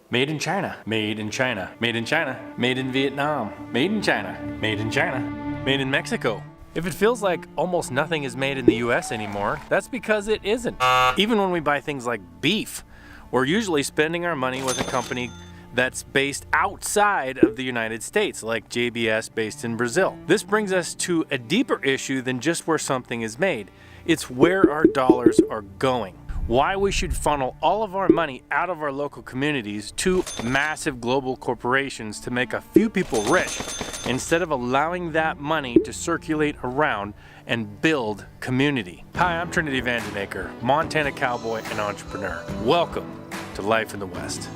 Made in China, made in China, made in China, made in Vietnam, made in China, made in China, made in Mexico. If it feels like almost nothing is made in the US anymore, that's because it isn't. Even when we buy things like beef, we're usually spending our money with a company that's based outside of the United States, like JBS based in Brazil. This brings us to a deeper issue than just where something is made. It's where our dollars are going. Why we should funnel all of our money out of our local communities to massive global corporations to make a few people rich, instead of allowing that money to circulate around and build community. Hi, I'm Trinity Vandenaker, Montana cowboy and entrepreneur. Welcome to Life in the West.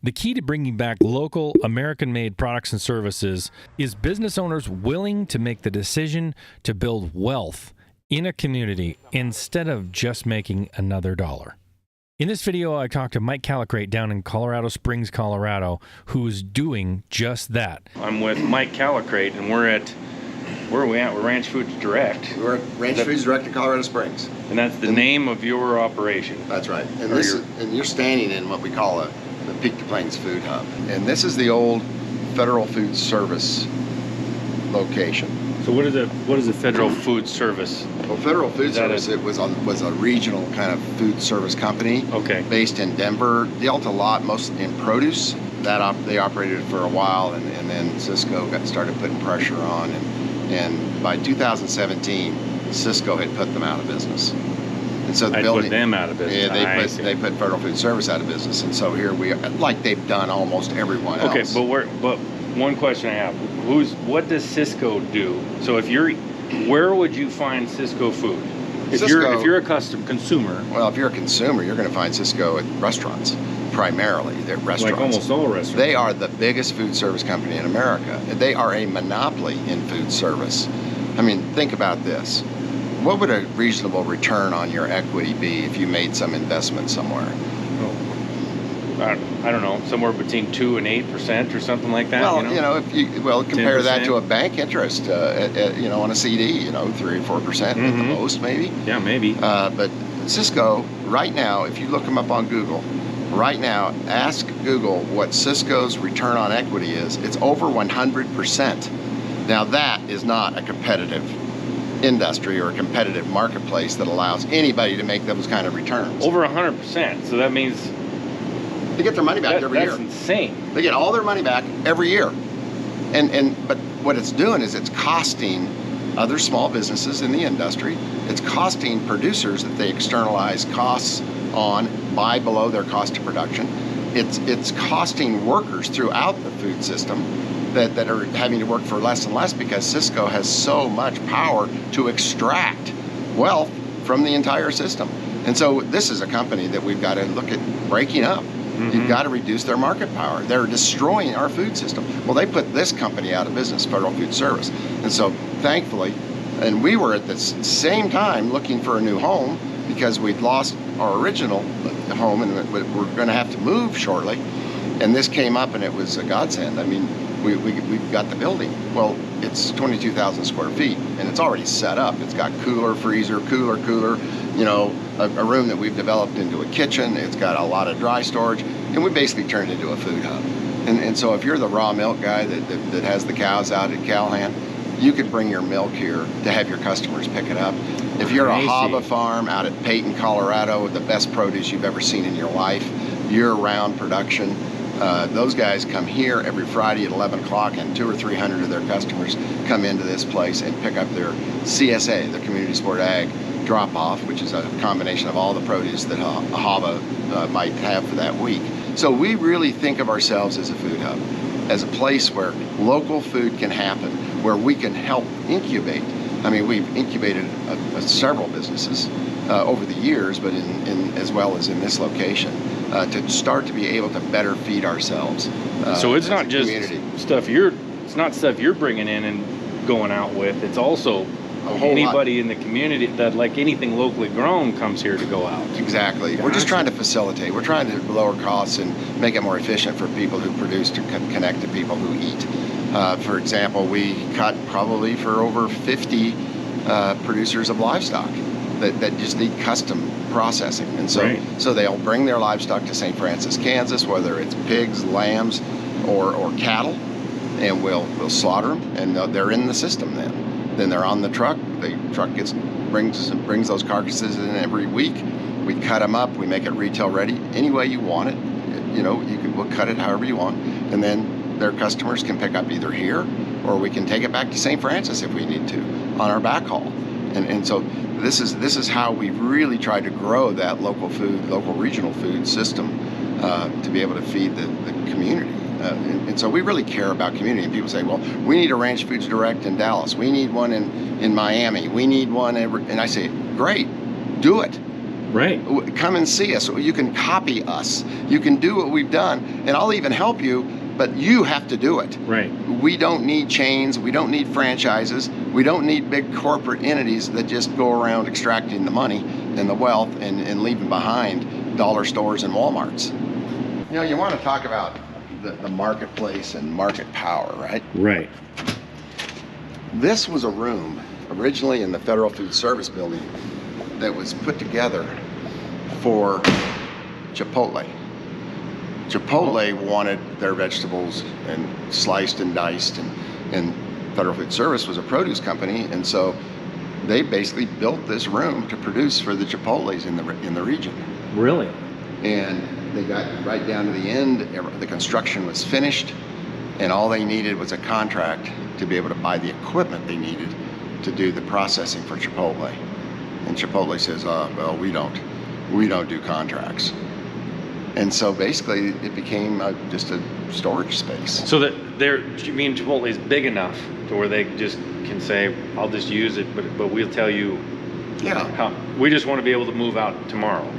The key to bringing back local American-made products and services is business owners willing to make the decision to build wealth in a community instead of just making another dollar. In this video, I talked to Mike Calicrate down in Colorado Springs, Colorado, who's doing just that. I'm with Mike Calicrate, and where are we at? We're Ranch Foods Direct. We're at Ranch Foods Direct in Colorado Springs. And that's the name of your operation. That's right. And you're standing in what we call the Peak to Plains Food Hub. And this is the old Federal Food Service location. So what is a Federal Food Service? Well, Federal Food Service, it was a regional kind of food service company. Okay. Based in Denver. Dealt a lot, mostly in produce. They operated for a while, and then Sysco started putting pressure on, and by 2017, Sysco had put them out of business. And so put them out of business. Yeah, they put Federal Food Service out of business, and so here we are, like they've done almost everyone else. Okay, but one question I have: what does Sysco do? So where would you find Sysco food? If you're a consumer. Well, if you're a consumer, you're going to find Sysco at restaurants, primarily. They're restaurants. Like almost all restaurants. They are the biggest food service company in America. They are a monopoly in food service. I mean, think about this. What would a reasonable return on your equity be if you made some investment somewhere? I don't know, somewhere between 2 and 8% or something like that. Well, compare 10%. that to a bank interest, on a CD, 3 or 4% at the most, maybe. Yeah, maybe. But Sysco, right now, if you look them up on Google, right now, ask Google what Sysco's return on equity is. It's over 100%. Now that is not a competitive industry or a competitive marketplace that allows anybody to make those kind of returns. Over 100%. So that means they get their money back every year. That's insane. They get all their money back every year. But what it's doing is it's costing other small businesses in the industry, it's costing producers that they externalize costs on, buy below their cost of production. It's costing workers throughout the food system that are having to work for less and less because Sysco has so much power to extract wealth from the entire system. And so this is a company that we've got to look at breaking up. You've got to reduce their market power. They're destroying our food system. Well, they put this company out of business, Federal Food Service. And so thankfully, and we were at the same time looking for a new home because we'd lost our original home and we're going to have to move shortly. And this came up and it was a godsend. I mean, we've got the building. Well, it's 22,000 square feet and it's already set up. It's got cooler, freezer, cooler, a room that we've developed into a kitchen. It's got a lot of dry storage, and we basically turned it into a food hub. And so if you're the raw milk guy that has the cows out at Callahan, you could bring your milk here to have your customers pick it up. If you're a Hava farm out at Peyton, Colorado, with the best produce you've ever seen in your life, year-round production, those guys come here every Friday at 11 o'clock, and 200 or 300 of their customers come into this place and pick up their CSA, their Community Support Ag drop-off, which is a combination of all the produce that Hava might have for that week. So we really think of ourselves as a food hub, as a place where local food can happen, where we can help incubate. I mean, we've incubated several businesses over the years, but in as well as in this location, to start to be able to better feed ourselves. So it's not just community. It's not stuff you're bringing in and going out with. It's also anybody in the community that, like anything locally grown, comes here to go out. Exactly. Gotcha. We're just trying to facilitate. We're trying to lower costs and make it more efficient for people who produce to connect to people who eat. For example, we cut probably for over 50 producers of livestock. that just need custom processing. And so, Right. so they'll bring their livestock to St. Francis, Kansas, whether it's pigs, lambs, or cattle, and we'll slaughter them, and they're in the system then. Then they're on the truck. The truck brings those carcasses in every week. We cut them up. We make it retail ready any way you want it. We'll cut it however you want, and then their customers can pick up either here, or we can take it back to St. Francis if we need to on our backhaul. And so this is how we've really tried to grow that local regional food system to be able to feed the community. And so we really care about community. And people say, well, we need a Ranch Foods Direct in Dallas. We need one in Miami. We need one and I say, great, do it. Right. Come and see us. You can copy us. You can do what we've done, and I'll even help you, but you have to do it. Right. We don't need chains. We don't need franchises. We don't need big corporate entities that just go around extracting the money and the wealth and leaving behind dollar stores and Walmarts. You want to talk about the marketplace and market power, right? Right. This was a room originally in the Federal Food Service building that was put together for Chipotle. Chipotle wanted their vegetables and sliced and diced, and Federal Food Service was a produce company, and so they basically built this room to produce for the Chipotles in the region. Really? And they got right down to the end. The construction was finished, and all they needed was a contract to be able to buy the equipment they needed to do the processing for Chipotle. And Chipotle says, well, we don't do contracts. And so basically it became just a storage space. So that you mean Chipotle is big enough to where they just can say, I'll just use it, but we'll tell you how. We just want to be able to move out tomorrow.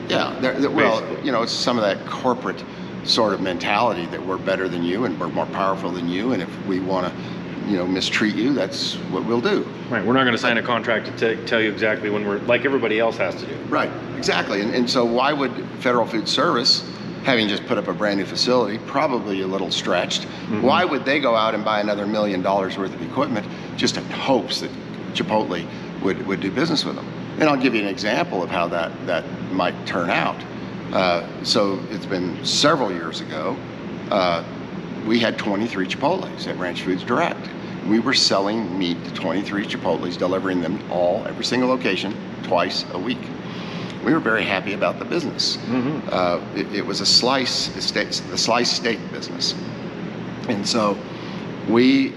Yeah, well, it's some of that corporate sort of mentality that we're better than you and we're more powerful than you, and if we want to, mistreat you, that's what we'll do. Right, we're not going to sign a contract to tell you exactly when we're, like everybody else has to do. Right, exactly, and so why would Federal Food Service, having just put up a brand new facility, probably a little stretched, why would they go out and buy another $1 million worth of equipment just in hopes that Chipotle would do business with them? And I'll give you an example of how that might turn out. So it's been several years ago, we had 23 Chipotles at Ranch Foods Direct. We were selling meat to 23 Chipotles, delivering them every single location, twice a week. We were very happy about the business. It was the sliced steak business. And so we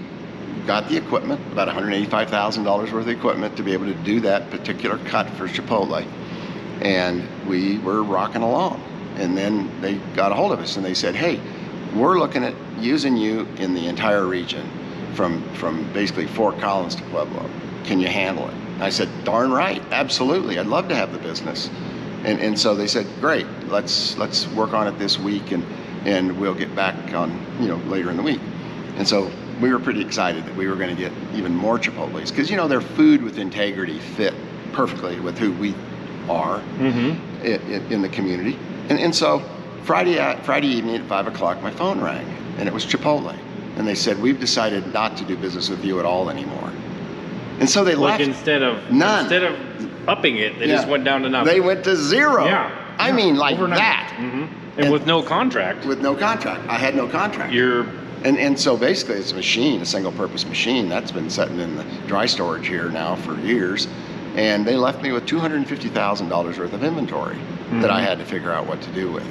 got the equipment, about $185,000 worth of equipment to be able to do that particular cut for Chipotle. And we were rocking along. And then they got a hold of us and they said, hey, we're looking at using you in the entire region from basically Fort Collins to Pueblo. Can you handle it? And I said, darn right, absolutely. I'd love to have the business. And so they said, great, let's work on it this week and we'll get back on, later in the week. And so we were pretty excited that we were going to get even more Chipotles because, their food with integrity fit perfectly with who we are in the community. And so Friday evening at 5 o'clock, my phone rang and it was Chipotle. And they said, we've decided not to do business with you at all anymore. And so they left. Instead of upping it, they just went down to nothing. They went to zero. Yeah. I mean, like overnight. that. And with no contract. With no contract. I had no contract. And so basically it's a machine, a single purpose machine. That's been sitting in the dry storage here now for years. And they left me with $250,000 worth of inventory that I had to figure out what to do with.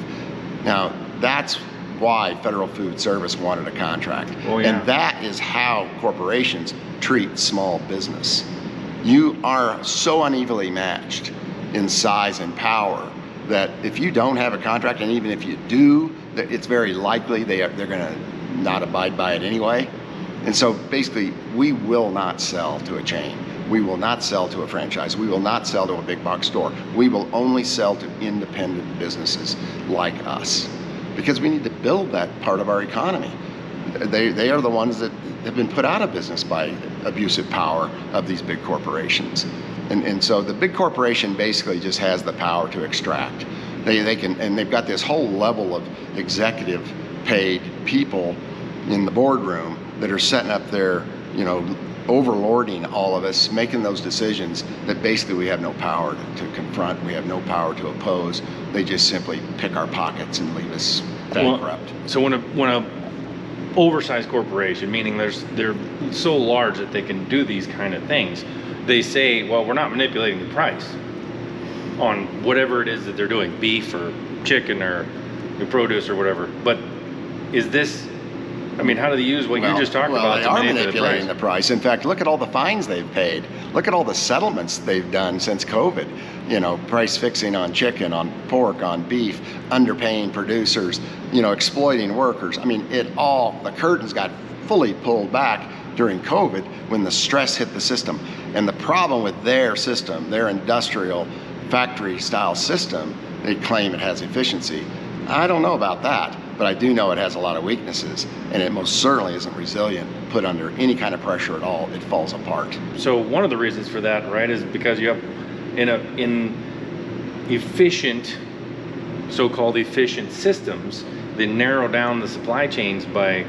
Now, that's why Federal Food Service wanted a contract. Oh, yeah. And that is how corporations treat small business. You are so unevenly matched in size and power that if you don't have a contract, and even if you do, it's very likely they're going to not abide by it anyway. And so basically, we will not sell to a chain. We will not sell to a franchise. We will not sell to a big box store. We will only sell to independent businesses like us because we need to build that part of our economy. They are the ones that have been put out of business by abusive power of these big corporations. And so the big corporation basically just has the power to extract. They can, and they've got this whole level of executive paid people in the boardroom that are setting up their, overlording all of us, making those decisions that basically we have no power to confront, we have no power to oppose. They just simply pick our pockets and leave us bankrupt. So when a oversized corporation, meaning they're so large that they can do these kind of things, they say, well, we're not manipulating the price on whatever it is that they're doing, beef or chicken or produce or whatever. But is this, I mean, how do they use what you just talked about they to are manipulate manipulating the price? In fact, look at all the fines they've paid. Look at all the settlements they've done since COVID. You know, price fixing on chicken, on pork, on beef, underpaying producers, you know, exploiting workers. I mean, the curtains got fully pulled back during COVID when the stress hit the system. And the problem with their system, their industrial factory style system, they claim it has efficiency. I don't know about that, but I do know it has a lot of weaknesses, and it most certainly isn't resilient. Put under any kind of pressure at all, it falls apart. So one of the reasons for that, right, is because you have in efficient, so-called efficient systems, they narrow down the supply chains by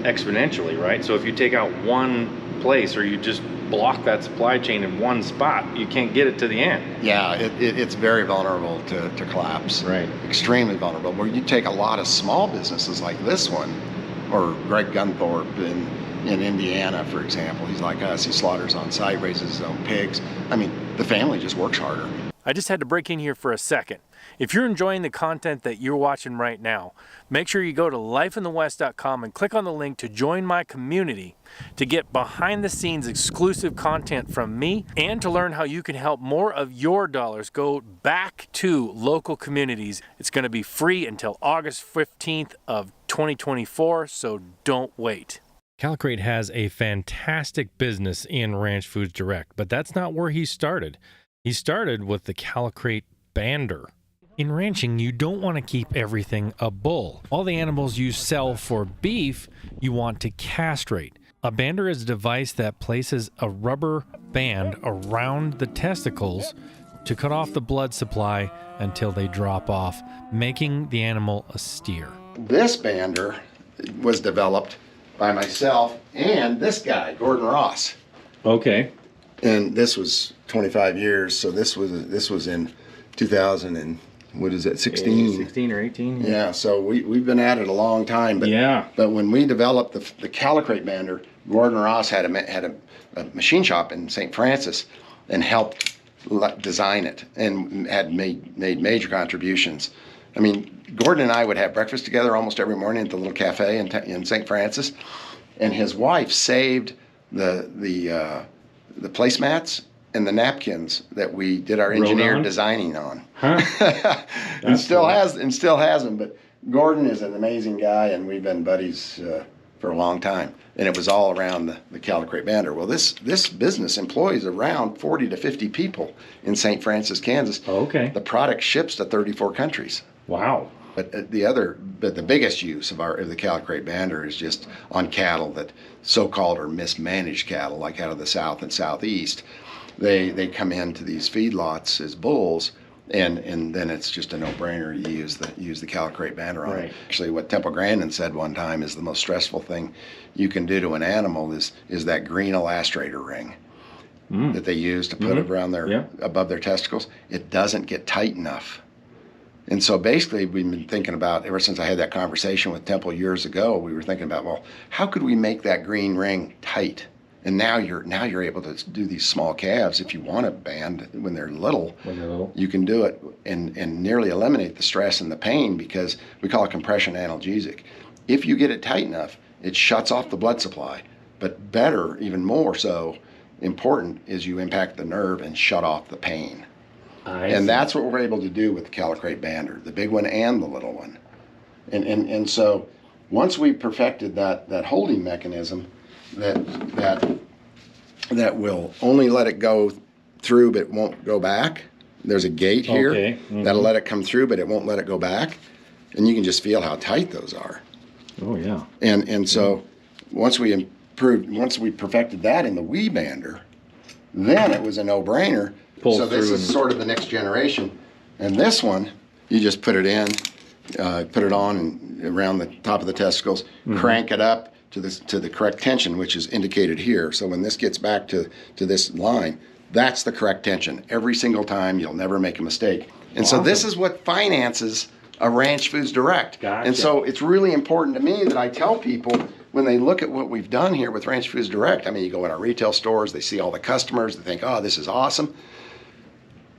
exponentially, right? So if you take out one place or you just block that supply chain in one spot, you can't get it to the end. Yeah, it's very vulnerable to collapse. Right. Extremely vulnerable. Where you take a lot of small businesses like this one, or Greg Gunthorpe in Indiana, for example. He's like us. He slaughters on site, raises his own pigs. I mean, the family just works harder. I just had to break in here for a second. If you're enjoying the content that you're watching right now, make sure you go to lifeinthewest.com and click on the link to join my community to get behind the scenes exclusive content from me and to learn how you can help more of your dollars go back to local communities. It's going to be free until August 15th of 2024, so don't wait. Calicrate has a fantastic business in Ranch Foods Direct, but that's not where he started. He started with the Calicrate Bander. In ranching, you don't want to keep everything a bull. All the animals you sell for beef, you want to castrate. A bander is a device that places a rubber band around the testicles to cut off the blood supply until they drop off, making the animal a steer. This bander was developed by myself and this guy, Gordon Ross. Okay. And this was 25 years, so this was in 2000 and what is it, 16? 16 or 18. Yeah, so we've been at it a long time. But yeah. But when we developed the Calicrate bander, Gordon Ross had a machine shop in St. Francis and helped design it and had made major contributions. I mean, Gordon and I would have breakfast together almost every morning at the little cafe in St. Francis, and his wife saved the placemats and the napkins that we did our engineered designing on. Huh? and still has them. But Gordon is an amazing guy, and we've been buddies for a long time. And it was all around the Calicrate bander. Well, this business employs around 40 to 50 people in St. Francis, Kansas. Okay. The product ships to 34 countries. Wow. But the biggest use of the Calicrate bander is just on cattle that so-called or mismanaged cattle, like out of the South and Southeast. They come into these feedlots as bulls, and then it's just a no-brainer to use the Calicrate bander on it. Actually, what Temple Grandin said one time is the most stressful thing you can do to an animal is that green elastrator ring that they use to put around above their testicles. It doesn't get tight enough. And so basically we've been thinking about, ever since I had that conversation with Temple years ago, we were thinking about, well, how could we make that green ring tight? And now you're able to do these small calves. If you want a band when they're little, you can do it and nearly eliminate the stress and the pain, because we call it compression analgesic. If you get it tight enough, it shuts off the blood supply. But better, even more so, important is you impact the nerve and shut off the pain. And that's what we're able to do with the Calicrate bander, the big one and the little one. And so once we perfected that holding mechanism that will only let it go through but won't go back. There's a gate here that'll let it come through but it won't let it go back. And you can just feel how tight those are. Oh yeah. And so once we perfected that in the wee bander, then it was a no-brainer. So this is sort of the next generation. And this one, you just put it in, put it on and around the top of the testicles, crank it up to the correct tension, which is indicated here. So when this gets back to this line, that's the correct tension. Every single time, you'll never make a mistake. And so this is what finances a Ranch Foods Direct. Gotcha. And so it's really important to me that I tell people when they look at what we've done here with Ranch Foods Direct, I mean, you go in our retail stores, they see all the customers, they think, oh, this is awesome.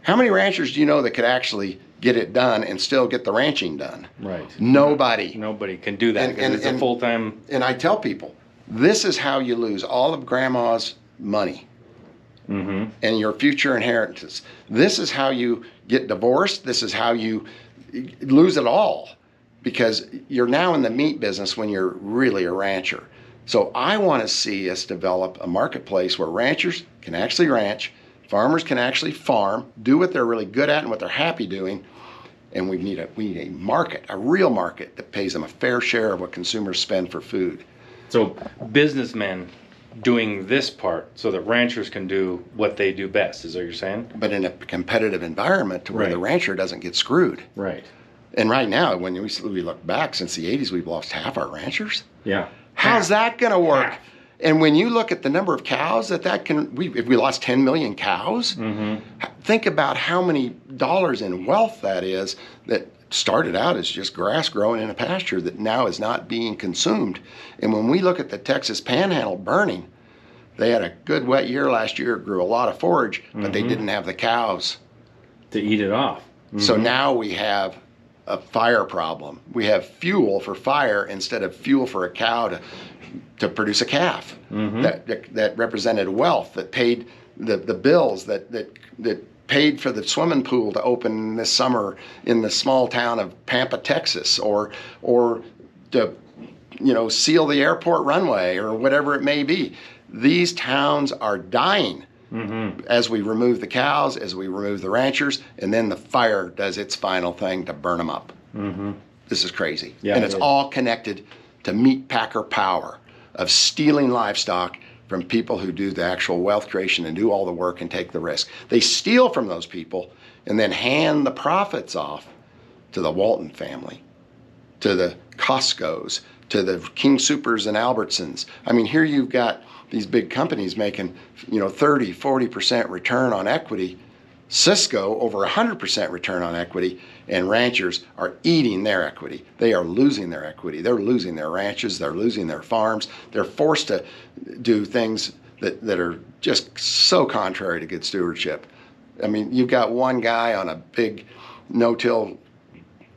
How many ranchers do you know that could actually get it done and still get the ranching done? Right. Nobody. Nobody can do that because it's a full-time. And I tell people, this is how you lose all of grandma's money and your future inheritance. This is how you get divorced. This is how you lose it all, because you're now in the meat business when you're really a rancher. So I want to see us develop a marketplace where ranchers can actually ranch, farmers can actually farm, do what they're really good at and what they're happy doing, and we need a market, a real market that pays them a fair share of what consumers spend for food. So businessmen doing this part so that ranchers can do what they do best, is what you're saying? But in a competitive environment to where the rancher doesn't get screwed. Right. And right now, when we look back since the 80s, we've lost half our ranchers. Yeah. How's that going to work? Half. And when you look at the number of cows if we lost 10 million cows, think about how many dollars in wealth that is that started out as just grass growing in a pasture that now is not being consumed. And when we look at the Texas Panhandle burning, they had a good wet year last year, grew a lot of forage, but they didn't have the cows to eat it off. So now we have a fire problem. We have fuel for fire instead of fuel for a cow to produce a calf. That represented wealth, that paid the bills, that paid for the swimming pool to open this summer in the small town of Pampa, Texas, or to seal the airport runway or whatever it may be. These towns are dying as we remove the cows, as we remove the ranchers, and then the fire does its final thing to burn them up. This is crazy. Yeah, and it's all connected to meat packer power of stealing livestock from people who do the actual wealth creation and do all the work and take the risk. They steal from those people and then hand the profits off to the Walton family, to the Costco's, to the King Soopers and Albertsons. I mean, here you've got these big companies making 30, 40% return on equity. Cisco over 100% return on equity, and ranchers are eating their equity. They are losing their equity. They're losing their ranches. They're losing their farms. They're forced to do things that are just so contrary to good stewardship. I mean, you've got one guy on a big no-till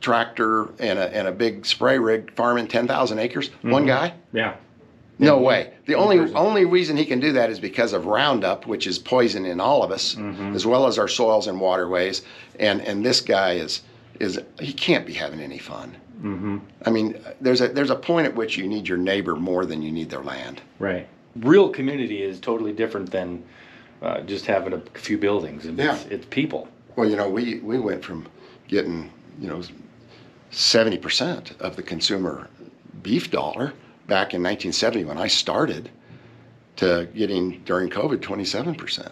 tractor and a big spray rig farming 10,000 acres. One guy? Yeah. No way. The only reason he can do that is because of Roundup, which is poison in all of us, as well as our soils and waterways. And this guy is he can't be having any fun. I mean, there's a point at which you need your neighbor more than you need their land. Right. Real community is totally different than just having a few buildings. It's people. Well, we went from getting 70% of the consumer beef dollar back in 1970 when I started to getting during COVID 27%.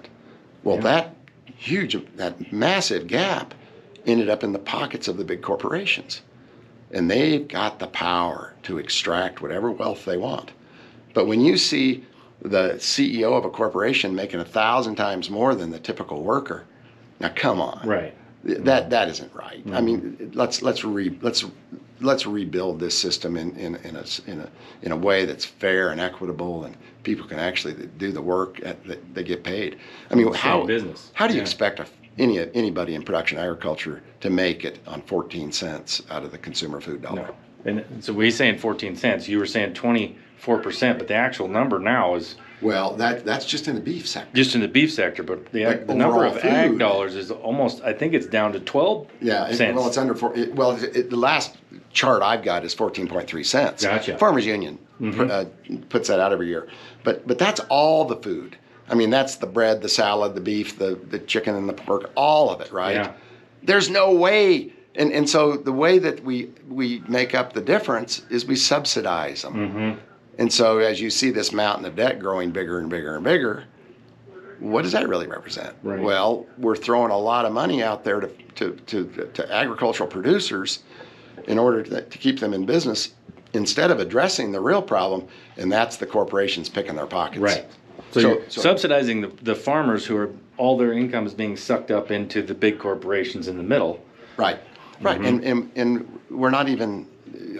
Well, that massive gap ended up in the pockets of the big corporations. And they've got the power to extract whatever wealth they want. But when you see the CEO of a corporation making 1,000 times more than the typical worker, now come on. Right. That isn't right. I mean, let's rebuild this system in a way that's fair and equitable, and people can actually do the work that they get paid. I mean, how do you expect anybody in production agriculture to make it on 14 cents out of the consumer food dollar? No. And so we're saying 14 cents. You were saying 24%, but the actual number now is. Well, that's just in the beef sector. Just in the beef sector, but the number of ag dollars is almost, I think it's down to 12 cents. Well, it's under 4. The last chart I've got is 14.3 cents. Gotcha. Farmers Union puts that out every year. But that's all the food. I mean, that's the bread, the salad, the beef, the chicken and the pork, all of it, right? Yeah. There's no way. And so the way that we make up the difference is we subsidize them. And so as you see this mountain of debt growing bigger and bigger and bigger, what does that really represent? Right. Well, we're throwing a lot of money out there to agricultural producers in order to keep them in business instead of addressing the real problem, and that's the corporations picking their pockets. Right. So you're subsidizing the farmers who are, all their income is being sucked up into the big corporations in the middle. Right. Right. And we're not even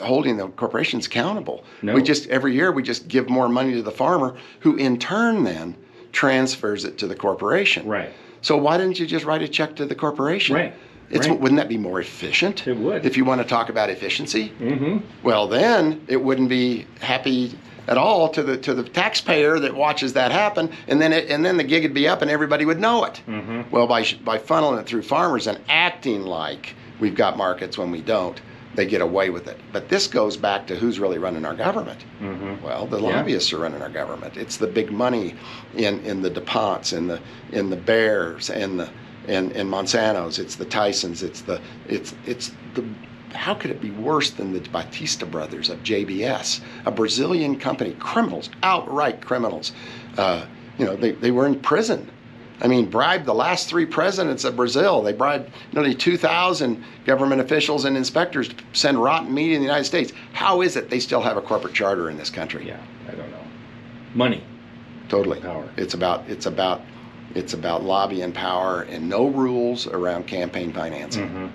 holding the corporations accountable. No. We just, every year, we just give more money to the farmer, who in turn then transfers it to the corporation. Right. So why didn't you just write a check to the corporation? Right. Wouldn't that be more efficient? It would. If you want to talk about efficiency. Mm-hmm. Well, then it wouldn't be happy at all to the taxpayer that watches that happen, and then the gig would be up and everybody would know it. Mm-hmm. Well, by funneling it through farmers and acting like we've got markets when we don't, they get away with it. But this goes back to who's really running our government. Mm-hmm. Well, the lobbyists are running our government. It's the big money in the DuPonts, in the Bayers, and Monsantos. It's the Tysons. It's the how could it be worse than the Batista brothers of JBS, a Brazilian company, criminals, outright criminals. They were in prison. I mean, bribed the last 3 presidents of Brazil. They bribed nearly 2,000 government officials and inspectors to send rotten meat in the United States. How is it they still have a corporate charter in this country? Yeah, I don't know. Money. Totally. Power. It's about lobbying power and no rules around campaign financing. Mm-hmm.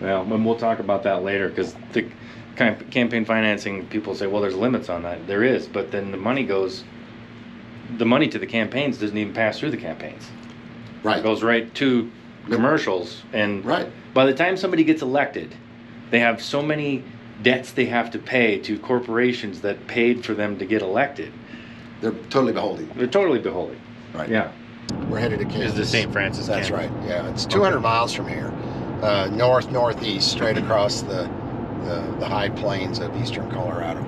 Well, and we'll talk about that later, because the campaign financing, people say, well, there's limits on that. There is, but then the money to the campaigns doesn't even pass through the campaigns. Right. It goes right to commercials, and right. By the time somebody gets elected, they have so many debts they have to pay to corporations that paid for them to get elected. They're totally beholden. They're totally beholden. Right. Yeah. We're headed to Kansas. Is the St. Francis That's Canyon. right. Yeah, it's 200 miles from here, northeast, straight across the high plains of eastern Colorado.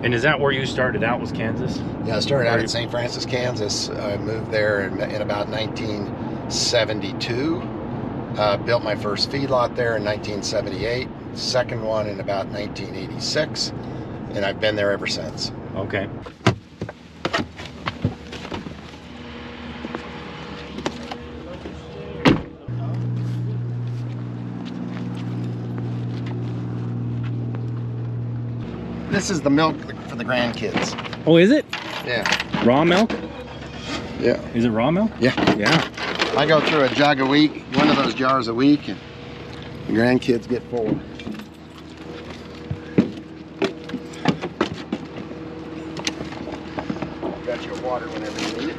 And is that where you started out, was Kansas? Yeah, I started out in St. Francis, Kansas. I moved there in about 1972. Built my first feedlot there in 1978. Second one in about 1986, and I've been there ever since. Okay. This is the milk for the grandkids. Oh, is it? Yeah. Raw milk? Yeah. Is it raw milk? Yeah. Yeah. I go through a jug a week, one of those jars a week, and the grandkids get 4. Got your water whenever you need it.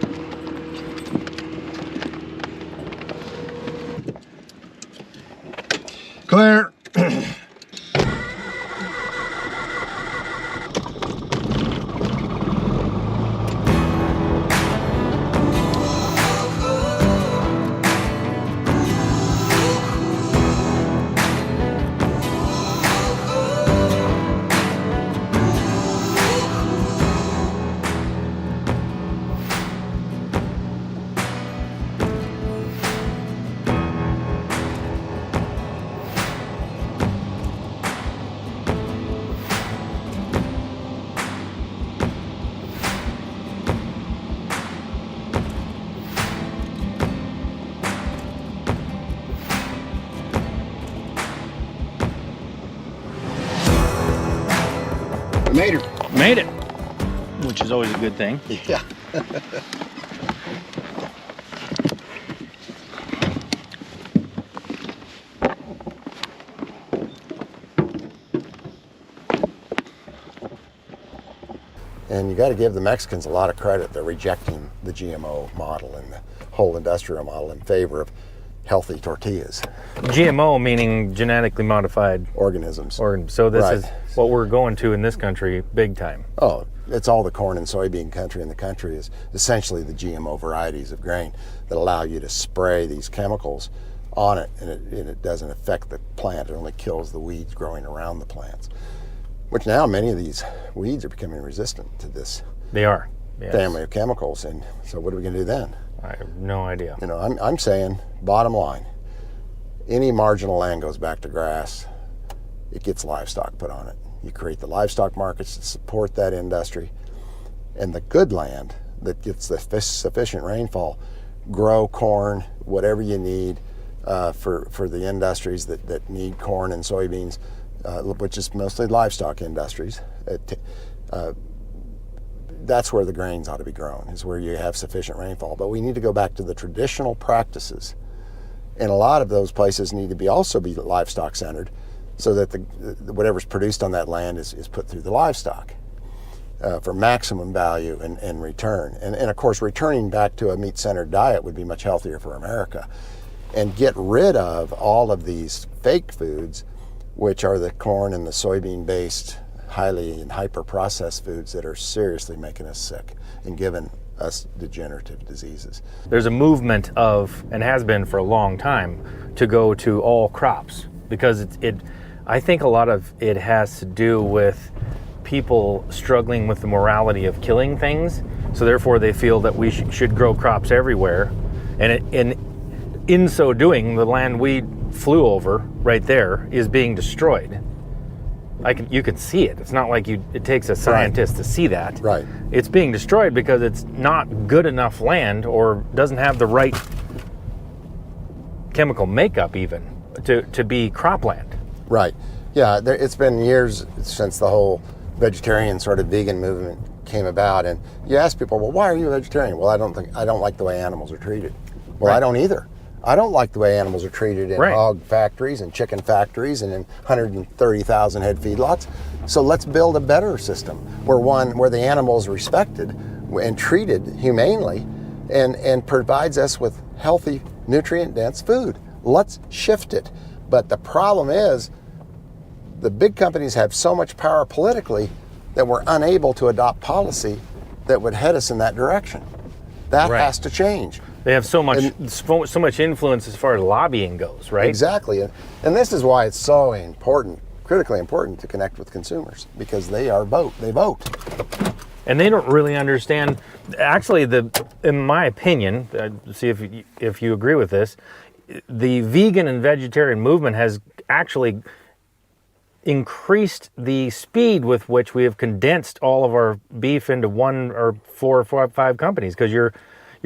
Clear. We made her. Made it. Which is always a good thing. Yeah. And you got to give the Mexicans a lot of credit. They're rejecting the GMO model and the whole industrial model in favor of healthy tortillas. GMO meaning genetically modified organisms. So this Right. is what we're going to in this country big time. Oh, it's all the corn and soybean country, and the country is essentially the GMO varieties of grain that allow you to spray these chemicals on it, and it doesn't affect the plant. It only kills the weeds growing around the plants. Which now many of these weeds are becoming resistant to this They are. Yes. family of chemicals, and so what are we going to do then? I have no idea. You know, I'm saying, bottom line, any marginal land goes back to grass, it gets livestock put on it. You create the livestock markets to support that industry, and the good land that gets the sufficient rainfall, grow corn, whatever you need for the industries that need corn and soybeans, which is mostly livestock industries. That's where the grains ought to be grown, is where you have sufficient rainfall. But we need to go back to the traditional practices. And a lot of those places need to be also be livestock centered, so that whatever's produced on that land is put through the livestock for maximum value and return. And of course, returning back to a meat-centered diet would be much healthier for America. And get rid of all of these fake foods, which are the corn and the soybean-based, highly and hyper-processed foods that are seriously making us sick and giving us degenerative diseases. There's a movement of, and has been for a long time, to go to all crops, because I think a lot of it has to do with people struggling with the morality of killing things, so therefore they feel that we should grow crops everywhere, and in so doing, the land we flew over right there is being destroyed. You can see it. It's not like it takes a scientist to see that. Right. It's being destroyed because it's not good enough land, or doesn't have the right chemical makeup even to be cropland. Right. Yeah, it's been years since the whole vegetarian sort of vegan movement came about, and you ask people, well, why are you a vegetarian? Well, I don't like the way animals are treated. Well, right. I don't either. I don't like the way animals are treated in hog factories and chicken factories and in 130,000 head feedlots. So let's build a better system where the animal is respected and treated humanely and provides us with healthy, nutrient-dense food. Let's shift it. But the problem is the big companies have so much power politically that we're unable to adopt policy that would head us in that direction. That has to change. They have so much influence as far as lobbying goes, right? Exactly. And this is why it's so important, critically important, to connect with consumers, because they vote. And they don't really understand. Actually, in my opinion, see if you agree with this, the vegan and vegetarian movement has actually increased the speed with which we have condensed all of our beef into 1 or 4 or 5 companies, because you're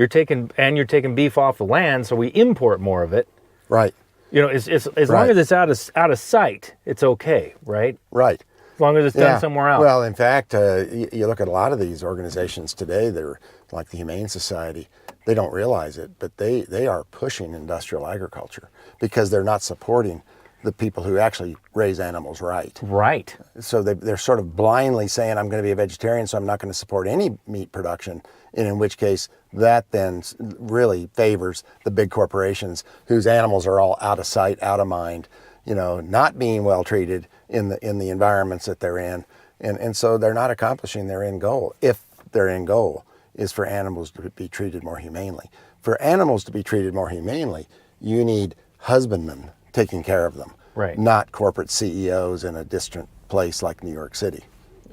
taking beef off the land, so we import more of it. Right. As long as it's out of sight, it's okay, right? Right. As long as it's done somewhere else. Well, in fact, you look at a lot of these organizations today, they're like the Humane Society. They don't realize it, but they are pushing industrial agriculture because they're not supporting the people who actually raise animals right. Right. So they're sort of blindly saying, I'm going to be a vegetarian, so I'm not going to support any meat production, and in which case that then really favors the big corporations whose animals are all out of sight, out of mind, not being well treated in the environments that they're in. And so they're not accomplishing their end goal, if their end goal is for animals to be treated more humanely. For animals to be treated more humanely, you need husbandmen taking care of them, right? Not corporate CEOs in a distant place like New York City.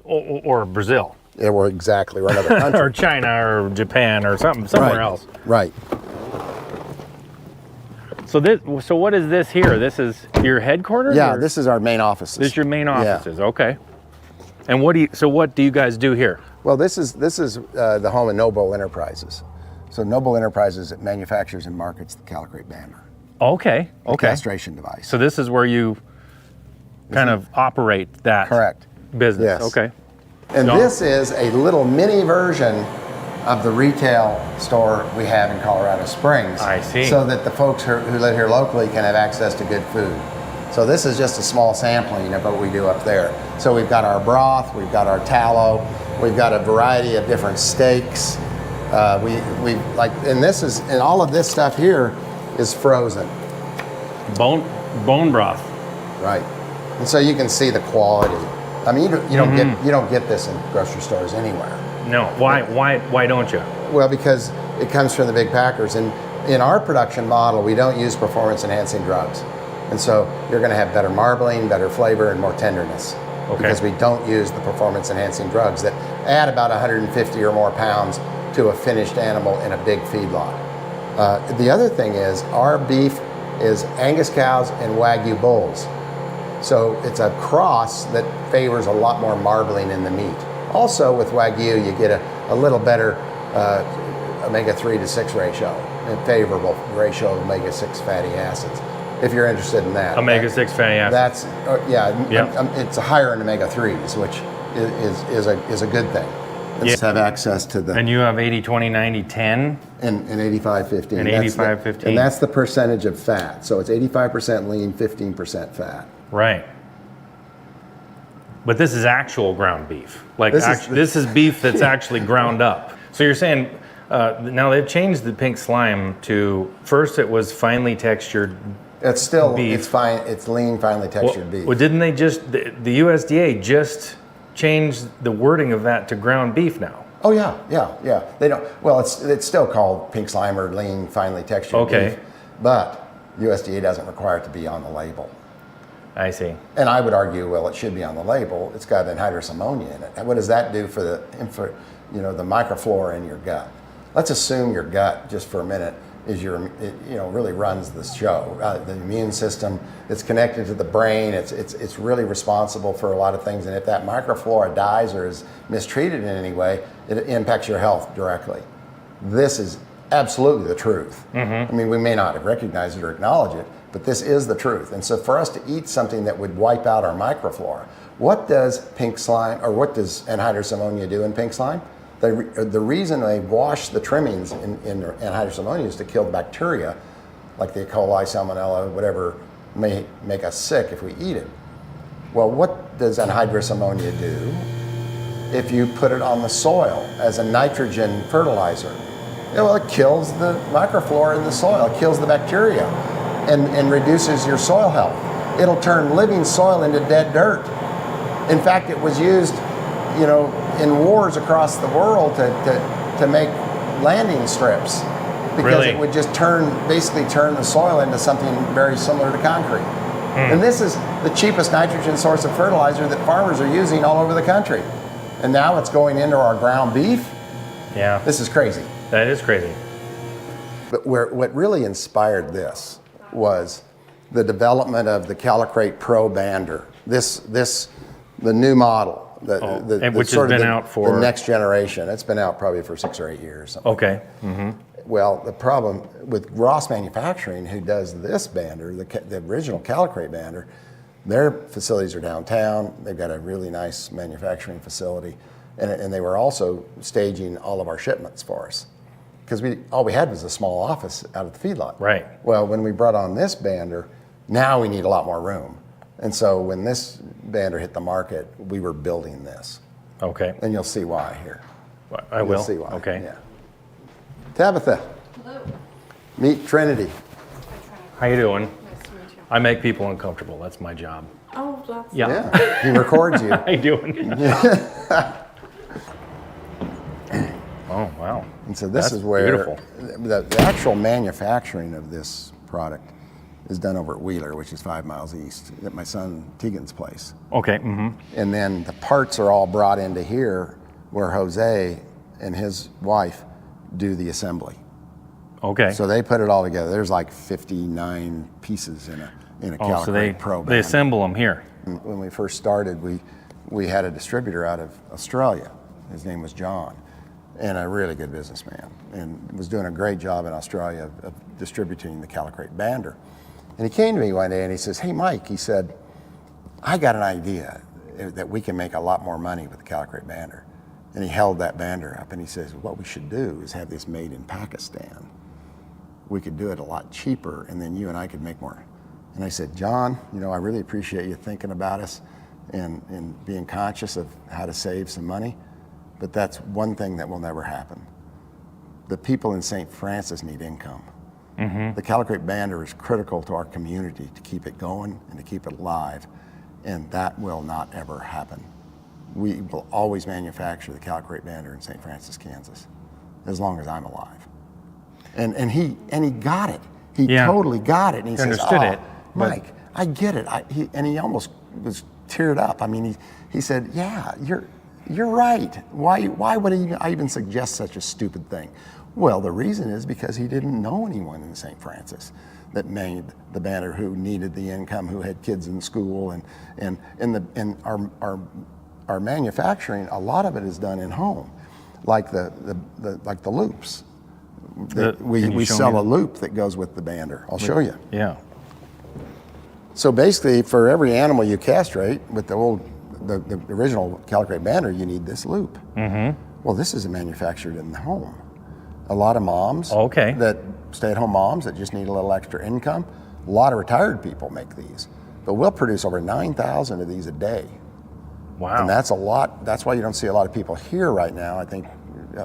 Or Brazil. Yeah, or exactly, or another country. Or China or Japan or somewhere else. Right. So what is this here? This is your headquarters? Yeah, this is our main offices. This is your main offices, okay. And what do you guys do here? Well, this is the home of Noble Enterprises. So Noble Enterprises manufactures and markets the Calicrate Banner. Okay. The castration device. So this is where you kind of operate that business. Yes. Okay. And this is a little mini version of the retail store we have in Colorado Springs. I see. So that the folks who live here locally can have access to good food. So this is just a small sampling of what we do up there. So we've got our broth, we've got our tallow, we've got a variety of different steaks. And all of this stuff here is frozen. Bone broth. Right. And so you can see the quality. I mean, you don't get this in grocery stores anywhere. No. Why don't you? Well, because it comes from the big packers, and in our production model, we don't use performance enhancing drugs. And so you're going to have better marbling, better flavor, and more tenderness. Okay. Because we don't use the performance enhancing drugs that add about 150 or more pounds to a finished animal in a big feedlot. The other thing is our beef is Angus cows and Wagyu bulls. So it's a cross that favors a lot more marbling in the meat. Also with Wagyu, you get a little better omega-3 to 6 ratio, a favorable ratio of omega-6 fatty acids. if you're interested in that. Omega-6 fatty acids. That's it's higher in omega-3s, which is a good thing. Let's have access to the And you have 80, 20, 90, 10? and 85-15. And That's 85-15. And that's the percentage of fat. So it's 85% lean, 15% fat. Right. But this is actual ground beef. Like This is- this is beef that's actually ground up. So you're saying now they've changed the pink slime to, first it was finely textured. It's still Beef. it's fine. It's lean, finely textured beef. Well, didn't they just the USDA just changed the wording of that to ground beef now? Oh yeah. They don't. Well, it's still called pink slime or lean, finely textured Okay. beef, but USDA doesn't require it to be on the label. I see. And I would argue, well, it should be on the label. It's got anhydrous ammonia in it. And what does that do for the the microflora in your gut? Let's assume your gut, just for a minute, is really runs the show. The immune system, it's connected to the brain. It's really responsible for a lot of things. And if that microflora dies or is mistreated in any way, it impacts your health directly. This is absolutely the truth. I mean, we may not have recognized it or acknowledged it, but this is the truth. And so for us to eat something that would wipe out our microflora, what does pink slime, or what does anhydrous ammonia do in pink slime? The reason they wash the trimmings in anhydrous ammonia is to kill the bacteria, like the E. coli, salmonella, whatever may make us sick if we eat it. Well, what does anhydrous ammonia do if you put it on the soil as a nitrogen fertilizer? Well, it kills the microflora in the soil. It kills the bacteria and reduces your soil health. It'll turn living soil into dead dirt. In fact, it was used, in wars across the world to make landing strips, because Really? it would just basically turn the soil into something very similar to concrete. And this is the cheapest nitrogen source of fertilizer that farmers are using all over the country. And now it's going into our ground beef. Yeah. This is crazy. That is crazy. But what really inspired this was the development of the Calicrate Pro Bander. The new model. Which has been out for the next generation. It's been out probably for 6 or 8 years. Okay. Well, the problem with Ross Manufacturing, who does this bander, the original Calicrate bander, their facilities are downtown. They've got a really nice manufacturing facility, and they were also staging all of our shipments for us, because all we had was a small office out at the feedlot. Right. Well, when we brought on this bander, now we need a lot more room. And so when this bander hit the market, we were building this. Okay. And you'll see why here. I will. You'll see why. Okay. Yeah. Tabitha. Hello. Meet Trinity. How you doing? Nice to meet you. I make people uncomfortable. That's my job. Oh, that's Yeah. Yeah. He records you. How you doing? Oh, wow. And so this That's is where beautiful. the actual manufacturing of this product is done over at Wheeler, which is 5 miles east, at my son Tegan's place. Okay. And then the parts are all brought into here, where Jose and his wife do the assembly. Okay. So they put it all together. There's like 59 pieces in a Calicrate so they Pro they Bander. assemble them here. When we first started, we had a distributor out of Australia. His name was John, and a really good businessman, and was doing a great job in Australia of distributing the Calicrate Bander. And he came to me one day and he says, "Hey, Mike," he said, "I got an idea that we can make a lot more money with the Calicrate Bander." And he held that bander up and he says, "What we should do is have this made in Pakistan. We could do it a lot cheaper, and then you and I could make more." And I said, "John, I really appreciate you thinking about us and being conscious of how to save some money, but that's one thing that will never happen. The people in St. Francis need income. The Calicrate Bander is critical to our community to keep it going and to keep it alive, and that will not ever happen. We will always manufacture the Calicrate Bander in St. Francis, Kansas, as long as I'm alive." And he got it. He totally got it. And he says, understood it, but- "Mike, I get it." And he almost was teared up. I mean, he said, "Yeah, you're right. Why would I even suggest such a stupid thing?" Well, the reason is because he didn't know anyone in St. Francis that made the bander, who needed the income, who had kids in school, and our manufacturing, a lot of it is done in home, like the loops. Can you We show sell me? a loop that goes with the bander. I'll show you. Yeah. So basically, for every animal you castrate with the original Calicrate Bander, you need this loop. Well, this is manufactured in the home. A lot of moms, that stay-at-home moms that just need a little extra income, a lot of retired people make these. But we'll produce over 9,000 of these a day. Wow. And that's a lot. That's why you don't see a lot of people here right now. I think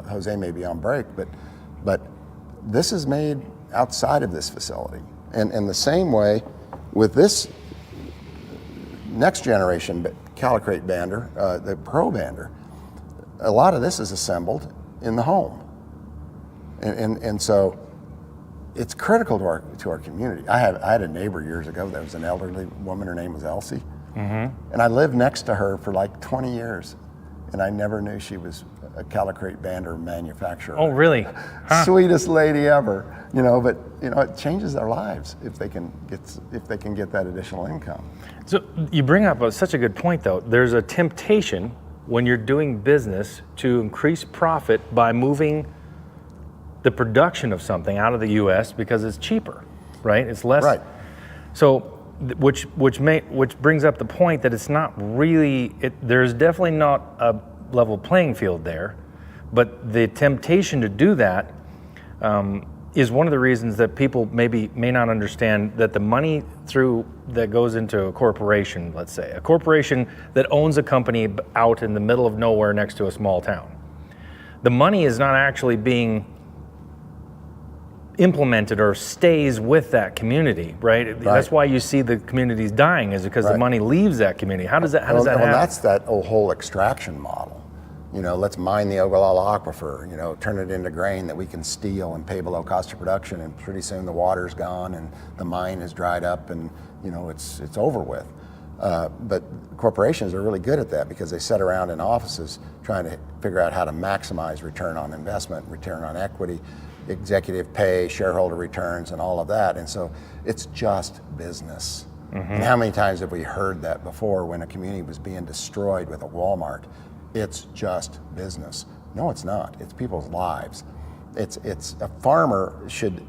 Jose may be on break, but this is made outside of this facility. And in the same way, with this next generation Calicrate Bander, the Pro Bander, a lot of this is assembled in the home. And so it's critical to our community. I had a neighbor years ago that was an elderly woman. Her name was Elsie. And I lived next to her for like 20 years. And I never knew she was a Calicrate Bander manufacturer. Oh, really? Huh. Sweetest lady ever. But it changes their lives if they can get that additional income. So you bring up such a good point, though. There's a temptation when you're doing business to increase profit by moving the production of something out of the U.S. because it's cheaper, right? It's less. Right. So, which brings up the point that it's not really. There's definitely not a level playing field there, but the temptation to do that is one of the reasons that people may not understand that the money that goes into a corporation, let's say, a corporation that owns a company out in the middle of nowhere next to a small town, the money is not actually being implemented or stays with that community, right? That's why you see the communities dying, is because the money leaves that community. How does that happen? That's that whole extraction model. Let's mine the Ogallala Aquifer, turn it into grain that we can steal and pay below cost of production, and pretty soon the water's gone and the mine is dried up and, it's over with. But corporations are really good at that because they sit around in offices trying to figure out how to maximize return on investment, return on equity, executive pay, shareholder returns, and all of that. And so it's just business. And how many times have we heard that before when a community was being destroyed with a Walmart? It's just business. No, it's not. It's people's lives. It's a farmer should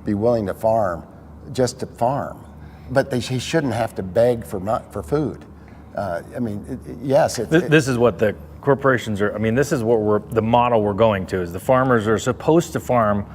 be willing to farm just to farm, but he shouldn't have to beg for food. Yes. This is what the corporations are. This is what the model we're going to is the farmers are supposed to farm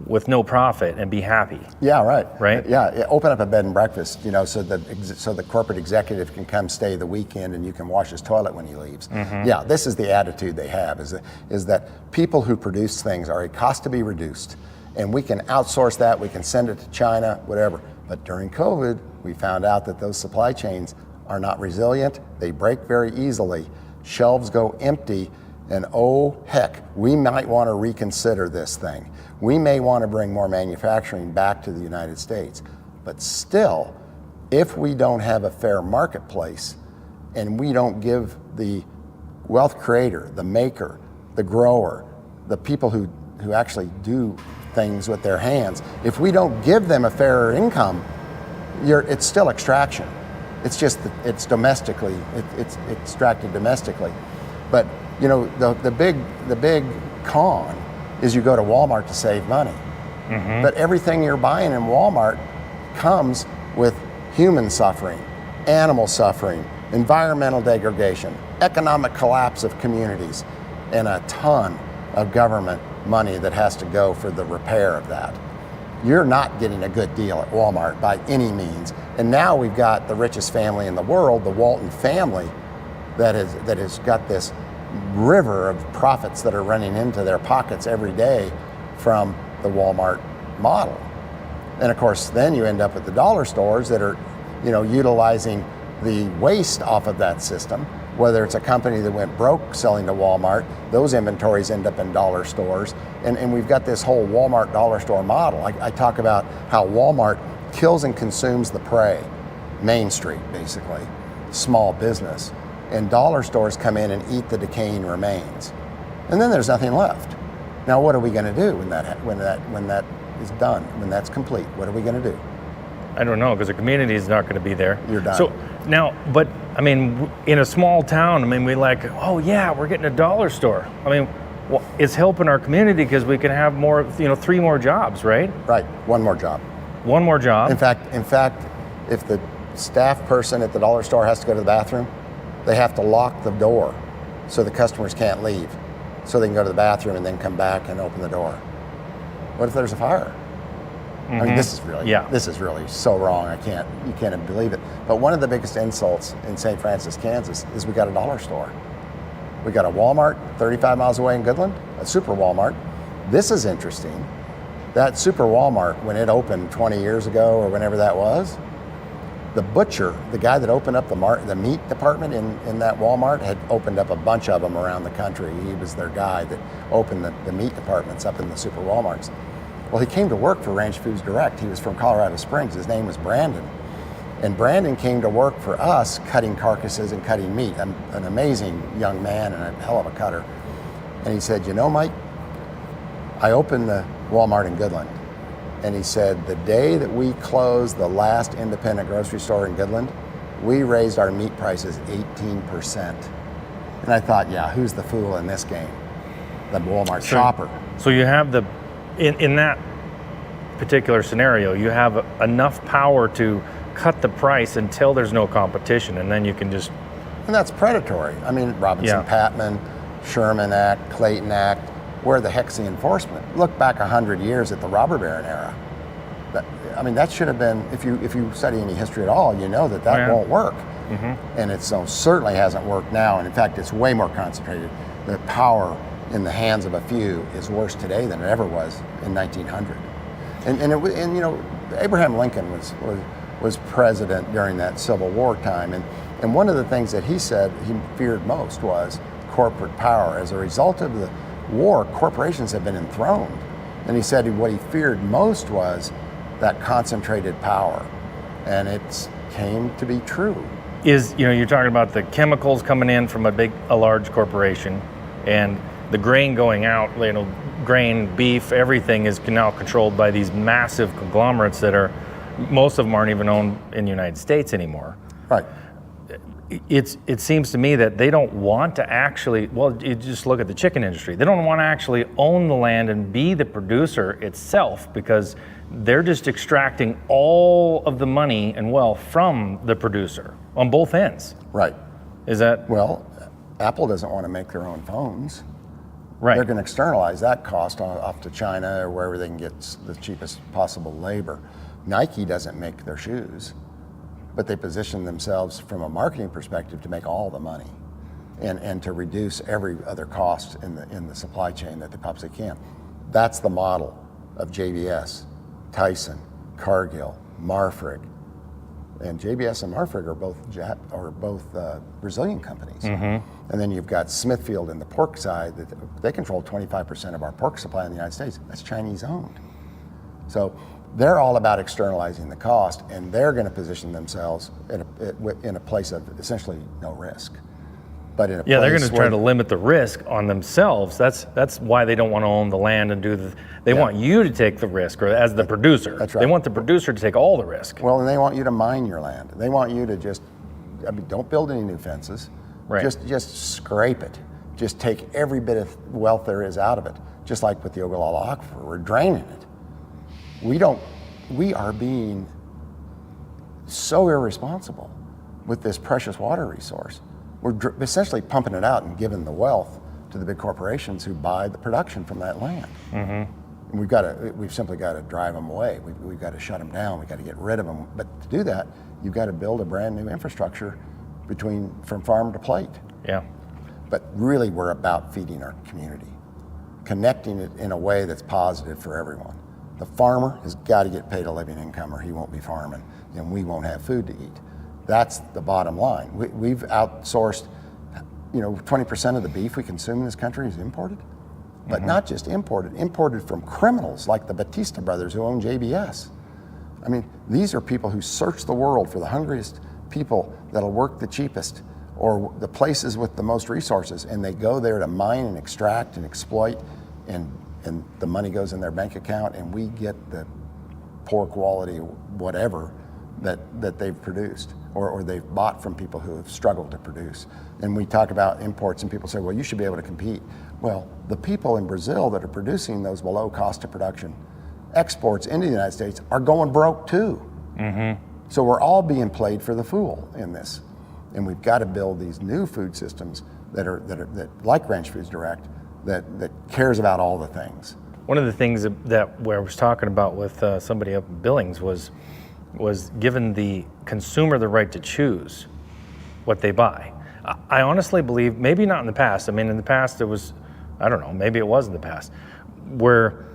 with no profit and be happy. Yeah, right. Right? Yeah, open up a bed and breakfast, so the corporate executive can come stay the weekend and you can wash his toilet when he leaves. Yeah, this is the attitude they have, is that people who produce things are a cost to be reduced, and we can outsource that, we can send it to China, whatever. But during COVID, we found out that those supply chains are not resilient, they break very easily, shelves go empty, and oh heck, we might want to reconsider this thing. We may want to bring more manufacturing back to the United States. But still, if we don't have a fair marketplace and we don't give the wealth creator, the maker, the grower, the people who actually do things with their hands, if we don't give them a fairer income, it's still extraction. It's just that it's domestically, it's extracted domestically. But the big con is you go to Walmart to save money. But everything you're buying in Walmart comes with human suffering, animal suffering, environmental degradation, economic collapse of communities, and a ton of government money that has to go for the repair of that. You're not getting a good deal at Walmart by any means. And now we've got the richest family in the world, the Walton family, that has got this river of profits that are running into their pockets every day from the Walmart model. And of course, then you end up with the dollar stores that are, utilizing the waste off of that system. Whether it's a company that went broke selling to Walmart, those inventories end up in dollar stores. And we've got this whole Walmart dollar store model. I talk about how Walmart kills and consumes the prey, Main Street basically, small business. And dollar stores come in and eat the decaying remains. And then there's nothing left. Now what are we going to do when that is done, when that's complete? What are we going to do? I don't know, because the community is not going to be there. You're done. So now, but in a small town, we oh yeah, we're getting a dollar store. It's helping our community because we can have more, 3 more jobs, right? Right, one more job. One more job. In fact, if the staff person at the dollar store has to go to the bathroom, they have to lock the door so the customers can't leave, so they can go to the bathroom and then come back and open the door. What if there's a fire? I mean, this is really so wrong. You can't believe it. But one of the biggest insults in St. Francis, Kansas, is we got a dollar store. We got a Walmart 35 miles away in Goodland, a super Walmart. This is interesting. That super Walmart, when it opened 20 years ago or whenever that was, the butcher, the guy that opened up the meat department in that Walmart, had opened up a bunch of them around the country. He was their guy that opened the meat departments up in the super Walmarts. Well, he came to work for Ranch Foods Direct. He was from Colorado Springs. His name was Brandon. And Brandon came to work for us cutting carcasses and cutting meat. An amazing young man and a hell of a cutter. And he said, you know, Mike, I opened the Walmart in Goodland. And he said, the day that we closed the last independent grocery store in Goodland, we raised our meat prices 18%. And I thought, yeah, who's the fool in this game? The Walmart shopper. So you have in that particular scenario, you have enough power to cut the price until there's no competition, and then you can just... And that's predatory. I mean, Robinson-Patman, Sherman Act, Clayton Act, where the heck's the enforcement? Look back 100 years at the robber baron era. That should have been, if you study any history at all, you know that won't work. And it certainly hasn't worked now, and in fact, it's way more concentrated. The power in the hands of a few is worse today than it ever was in 1900. And you know, Abraham Lincoln was president during that Civil War time, and one of the things that he said he feared most was corporate power. As a result of the war, corporations have been enthroned, and he said what he feared most was that concentrated power, and it came to be true. You're talking about the chemicals coming in from a large corporation, and the grain going out, grain, beef, everything is now controlled by these massive conglomerates that most of them aren't even owned in the United States anymore. Right. It seems to me that they don't want to actually, you just look at the chicken industry. They don't want to actually own the land and be the producer itself, because they're just extracting all of the money and wealth from the producer on both ends. Right. Is that? Well, Apple doesn't want to make their own phones. Right. They're going to externalize that cost off to China or wherever they can get the cheapest possible labor. Nike doesn't make their shoes, but they position themselves from a marketing perspective to make all the money and to reduce every other cost in the supply chain that they possibly can. That's the model of JBS, Tyson, Cargill, Marfrig. And JBS and Marfrig are both Brazilian companies. And then you've got Smithfield in the pork side, that they control 25% of our pork supply in the United States. That's Chinese owned. So they're all about externalizing the cost, and they're going to position themselves in a place of essentially no risk. But in a they're going to try to limit the risk on themselves. That's why they don't want to own the land and they want you to take the risk, or as the producer. That's right. They want the producer to take all the risk. Well, and they want you to mine your land. They want you to don't build any new fences. Right. Just scrape it. Just take every bit of wealth there is out of it. Just like with the Ogallala Aquifer, we're draining it. We are being so irresponsible with this precious water resource. We're essentially pumping it out and giving the wealth to the big corporations who buy the production from that land. And we've simply got to drive them away. We've got to shut them down. We've got to get rid of them. But to do that, you've got to build a brand new infrastructure from farm to plate. Yeah. But really, we're about feeding our community, connecting it in a way that's positive for everyone. The farmer has got to get paid a living income, or he won't be farming, and we won't have food to eat. That's the bottom line. We've outsourced, 20% of the beef we consume in this country is imported, but not just imported from criminals like the Batista brothers who own JBS. I mean, these are people who search the world for the hungriest people that'll work the cheapest, or the places with the most resources, and they go there to mine and extract and exploit, and the money goes in their bank account, and we get the poor quality whatever that they've produced or they've bought from people who have struggled to produce. And we talk about imports, and people say, well, you should be able to compete. Well, the people in Brazil that are producing those below cost of production exports into the United States are going broke too. So we're all being played for the fool in this. And we've got to build these new food systems that like Ranch Foods Direct, that cares about all the things. One of the things that where I was talking about with somebody up in Billings was giving the consumer the right to choose what they buy. I honestly believe, maybe not in the past. I mean, in the past it was, I don't know, maybe it was in the past, where,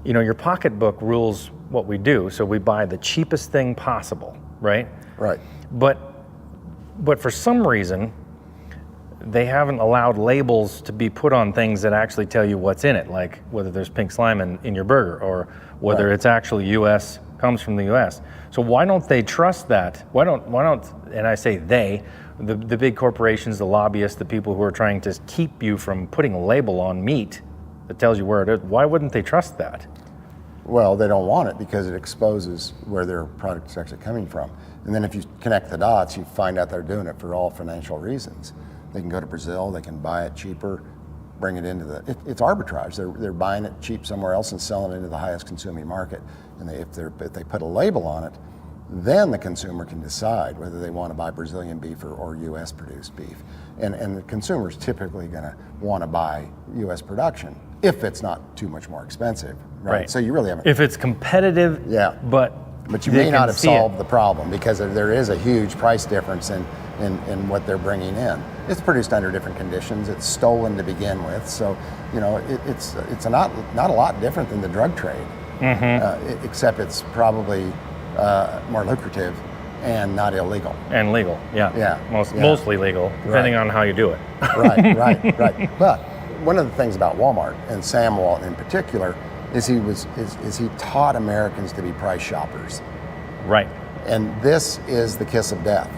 you know, your pocketbook rules what we do, so we buy the cheapest thing possible, right? Right. But for some reason, they haven't allowed labels to be put on things that actually tell you what's in it, like whether there's pink slime in your burger or whether Right. it's actually U.S., comes from the U.S. So why don't they trust that? Why don't, and I say they, the big corporations, the lobbyists, the people who are trying to keep you from putting a label on meat that tells you where it is, why wouldn't they trust that? Well, they don't want it because it exposes where their product is actually coming from. And then if you connect the dots, you find out they're doing it for all financial reasons. They can go to Brazil, they can buy it cheaper, bring it into it's arbitrage. They're buying it cheap somewhere else and selling it into the highest consuming market. And if they put a label on it, then the consumer can decide whether they want to buy Brazilian beef or U.S. produced beef. And the consumer's typically going to want to buy U.S. production if it's not too much more expensive, right? So you really haven't. If it's competitive, yeah, but you may not have solved the problem because there is a huge price difference in what they're bringing in. It's produced under different conditions. It's stolen to begin with, so you know it's not a lot different than the drug trade, except it's probably more lucrative and not illegal. And legal, yeah. Mostly legal, depending on how you do it. Right. But one of the things about Walmart and Sam Walton in particular is he taught Americans to be price shoppers. Right. And this is the kiss of death,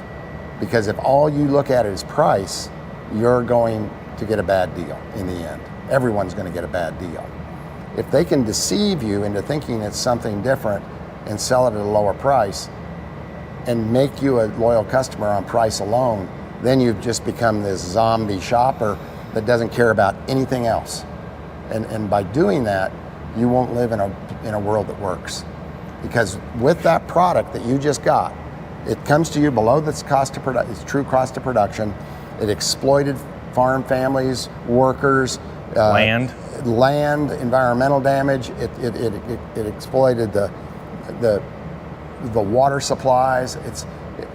because if all you look at is price, you're going to get a bad deal in the end. Everyone's going to get a bad deal. If they can deceive you into thinking it's something different and sell it at a lower price and make you a loyal customer on price alone, then you've just become this zombie shopper that doesn't care about anything else. And by doing that, you won't live in a world that works. Because with that product that you just got, it comes to you below its true cost of production. It exploited farm families, workers, land, environmental damage. It exploited the water supplies.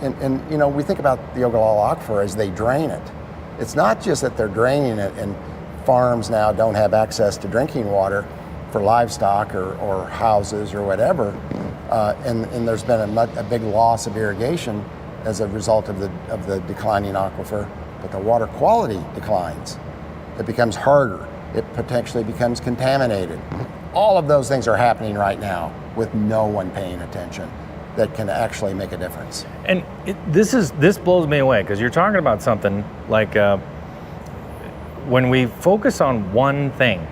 And you know, we think about the Ogallala Aquifer as they drain it. It's not just that they're draining it and farms now don't have access to drinking water for livestock or houses or whatever, and there's been a big loss of irrigation as a result of the declining aquifer, but the water quality declines. It becomes harder. It potentially becomes contaminated. All of those things are happening right now with no one paying attention that can actually make a difference. And this blows me away, because you're talking about something like when we focus on one thing,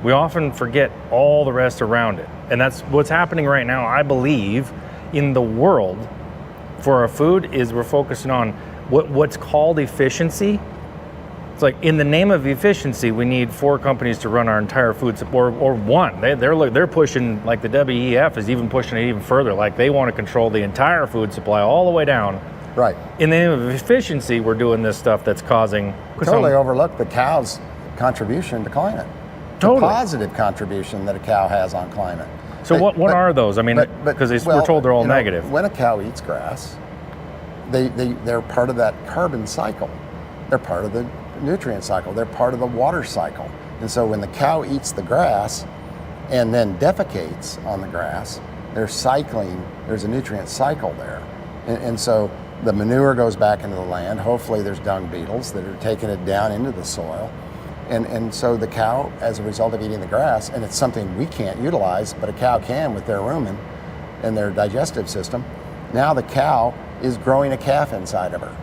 we often forget all the rest around it. And that's what's happening right now, I believe, in the world for our food, is we're focusing on what's called efficiency. It's like, in the name of efficiency, we need 4 companies to run our entire food supply, or one. They're pushing, like the WEF is even pushing it even further. Like, they want to control the entire food supply all the way down. Right. In the name of efficiency, we're doing this stuff that's causing... Totally overlook the cow's contribution to climate. Totally. The positive contribution that a cow has on climate. So what are those? I mean, because we're told they're all negative. When a cow eats grass, they're part of that carbon cycle. They're part of the nutrient cycle. They're part of the water cycle. And so when the cow eats the grass and then defecates on the grass, they're cycling. There's a nutrient cycle there. And so the manure goes back into the land. Hopefully there's dung beetles that are taking it down into the soil. And so the cow, as a result of eating the grass, and it's something we can't utilize, but a cow can with their rumen and their digestive system, now the cow is growing a calf inside of her.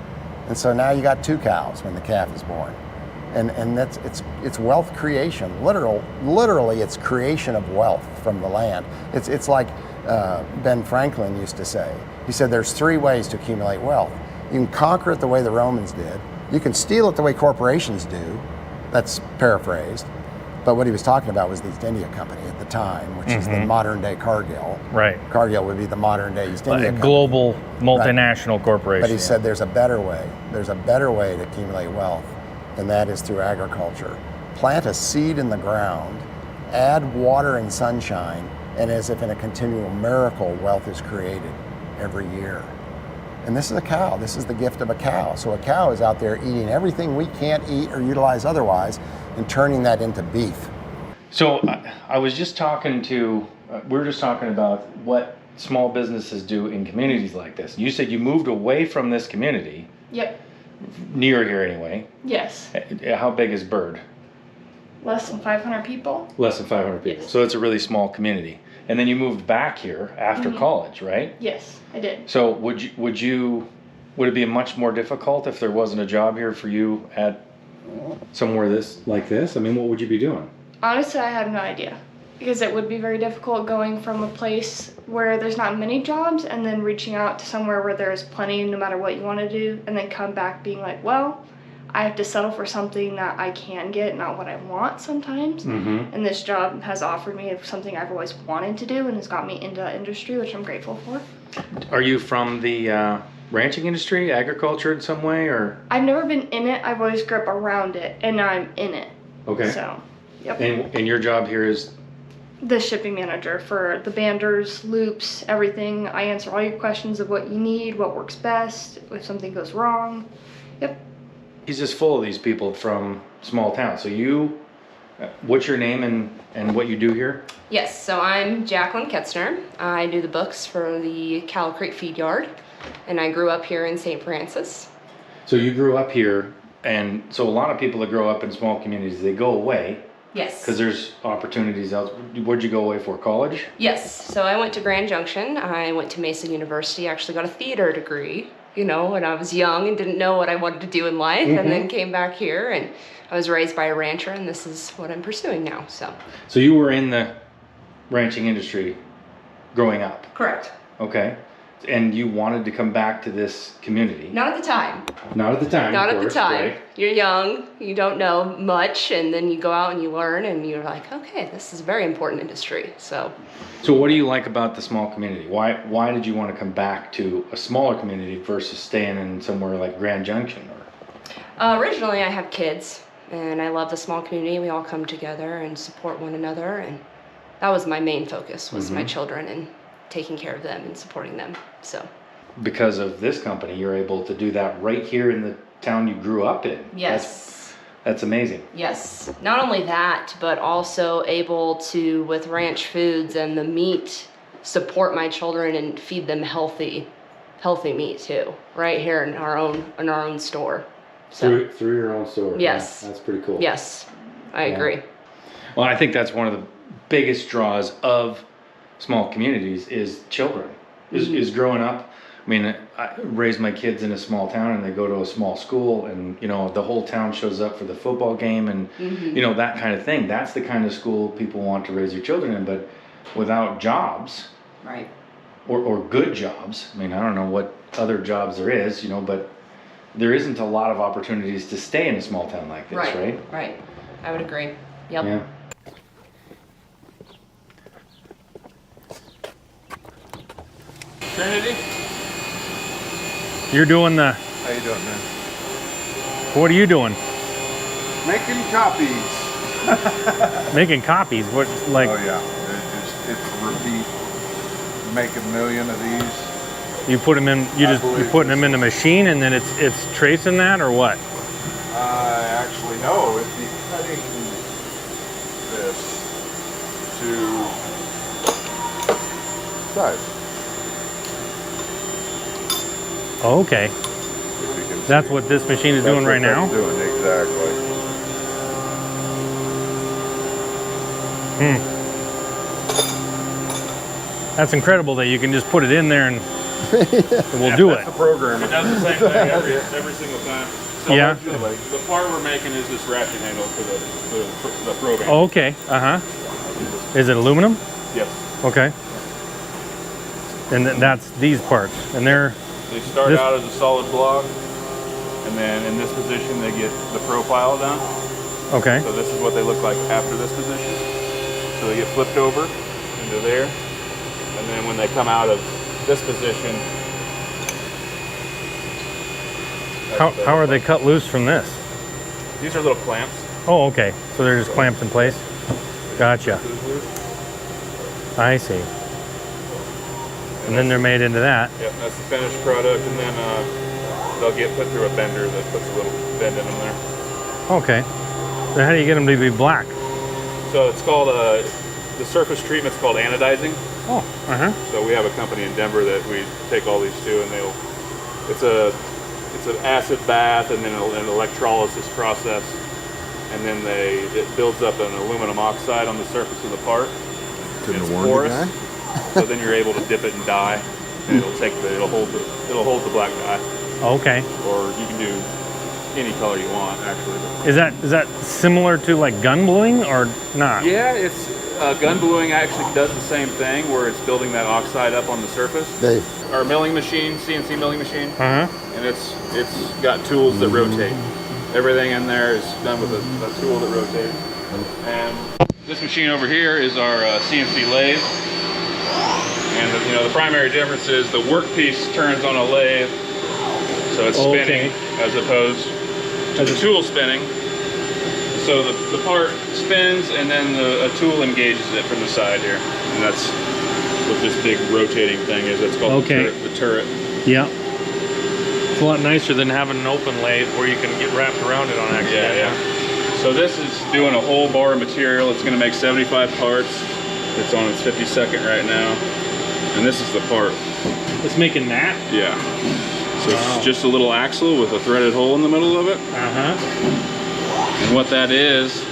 And so now you got 2 cows when the calf is born. And that's it's wealth creation. Literally it's creation of wealth from the land. It's like Ben Franklin used to say. He said there's 3 ways to accumulate wealth. You can conquer it the way the Romans did. You can steal it the way corporations do. That's paraphrased. But what he was talking about was the East India Company at the time, which is the modern day Cargill. Right. Cargill would be the modern day East India Company. Global multinational corporation. But he said there's a better way. There's a better way to accumulate wealth, and that is through agriculture. Plant a seed in the ground, add water and sunshine, and as if in a continual miracle, wealth is created every year. And this is a cow. This is the gift of a cow. So a cow is out there eating everything we can't eat or utilize otherwise and turning that into beef. So I was just talking to, we were just talking about what small businesses do in communities like this. You said you moved away from this community. Yep. Near here anyway. Yes. How big is Bird? Less than 500 people. Less than 500 people. Yes. So it's a really small community. And then you moved back here after college, right? Yes, I did. So would it be much more difficult if there wasn't a job here for you at somewhere like this? I mean, what would you be doing? Honestly, I have no idea. Because it would be very difficult going from a place where there's not many jobs and then reaching out to somewhere where there's plenty no matter what you want to do, and then come back being like, well, I have to settle for something that I can get, not what I want sometimes. And this job has offered me something I've always wanted to do and has got me into that industry, which I'm grateful for. Are you from the ranching industry, agriculture in some way, or? I've never been in it. I've always grew up around it, and now I'm in it. Okay. So, yep. And your job here is? The shipping manager for the banders, loops, everything. I answer all your questions of what you need, what works best, if something goes wrong. Yep. He's just full of these people from small towns. So you, what's your name and what you do here? Yes, so I'm Jacqueline Ketzner. I do the books for the Cattle Creek Feed Yard, and I grew up here in St. Francis. So you grew up here, and so a lot of people that grow up in small communities, they go away. Yes. Because there's opportunities else. Where'd you go away for? College? Yes, so I went to Grand Junction. I went to Mason University, actually got a theater degree, when I was young and didn't know what I wanted to do in life, and then came back here, and I was raised by a rancher, and this is what I'm pursuing now, so. So you were in the ranching industry growing up? Correct. Okay. And you wanted to come back to this community? Not at the time. Not at the time, Not of at course, the time. right? You're young, you don't know much, and then you go out and you learn, and you're like, okay, this is a very important industry, so. So what do you like about the small community? Why did you want to come back to a smaller community versus staying in somewhere like Grand Junction? Originally, I have kids, and I love the small community. We all come together and support one another, and that was my main focus, was my children and taking care of them and supporting them, so. Because of this company, you're able to do that right here in the town you grew up in. Yes. That's amazing. Yes. Not only that, but also able to, with ranch foods and the meat, support my children and feed them healthy meat too, right here in our own store. So. Through your own store. Yes. That's pretty cool. Yes, I agree. Well, I think that's one of the biggest draws of small communities is children, is growing up. I mean, I raised my kids in a small town, and they go to a small school, and the whole town shows up for the football game, and that kind of thing. That's the kind of school people want to raise their children in. But without jobs, Right. or good jobs, I mean, I don't know what other jobs there is, but there isn't a lot of opportunities to stay in a small town like this, right? Right. I would agree. Yep. Yeah. Trinity? You're doing the. How you doing, man? What are you doing? Making copies. Making copies. What like? Oh yeah, it's repeat. Make a million of these. You put them in. You're putting them in the machine, and then it's tracing that, or what? Actually, no. It'd be cutting this to size. Oh, okay. If you can That's see. what this machine is That's doing what right now. that's doing exactly. That's incredible that you can just put it in there and it will do it. That's the program. It does the same thing every single time. So Yeah. The part we're making is this ratchet handle for the program. Oh, okay. Is it aluminum? Yes. Okay. And that's these parts, and they're. They start This- out as a solid block, and then in this position they get the profile done, Okay. So this is what they look like after this position. So they get flipped over into there, and then when they come out of this position, How are they cut loose from this? these are little clamps. Oh, okay. So they're just clamped in place? Gotcha. I see. And then they're made into that. Yep, that's the finished product, and then they'll get put through a bender that puts a little bend in them there. Okay. So how do you get them to be black? So it's called, the surface treatment's called anodizing. Oh, So we have a company in Denver that we take all these to, and it's an acid bath and then an electrolysis process, and then it builds up an aluminum oxide on the surface of the part. Couldn't It's have warned the porous, guy. so then you're able to dip it in dye, and it'll hold the black dye, okay. or you can do any color you want actually. Is that similar to like gun bluing or not? Yeah, it's gun bluing actually does the same thing where it's building that oxide up on the surface. Dave. Our milling machine, CNC milling machine, Uh-huh. and it's got tools that rotate. Everything in there is done with a tool that rotates. And this machine over here is our CNC lathe. And the primary difference is the workpiece turns on a lathe, so it's spinning as opposed to the tool spinning. So the part spins, and then a tool engages it from the side here, and that's what this big rotating thing is. That's called the turret. Yeah. It's a lot nicer than having an open lathe where you can get wrapped around it on accident. Yeah. So this is doing a whole bar of material. It's going to make 75 parts. It's on its 52nd right now, and this is the part. It's making that? Yeah. So it's just a little axle with a threaded hole in the middle of it. Uh-huh. And what that is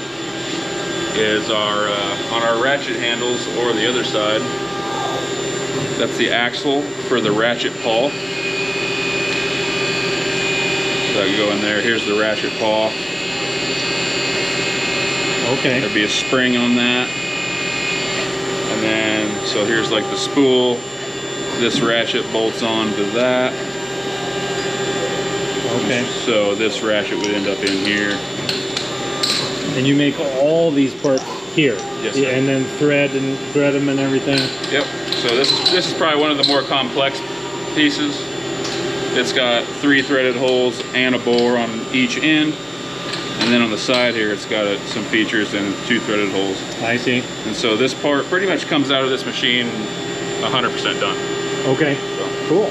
our on our ratchet handles or the other side, that's the axle for the ratchet pawl. So I can go in there. Here's the ratchet pawl. Okay. There'd be a spring on that. And then, so here's like the spool. This ratchet bolts onto that. Okay. So this ratchet would end up in here. And you make all these parts here? Yes, sir. And then thread them and everything? Yep. So this is probably one of the more complex pieces. It's got 3 threaded holes and a bore on each end. And then on the side here, it's got some features and 2 threaded holes. I see. And so this part pretty much comes out of this machine 100% done. Okay. Cool.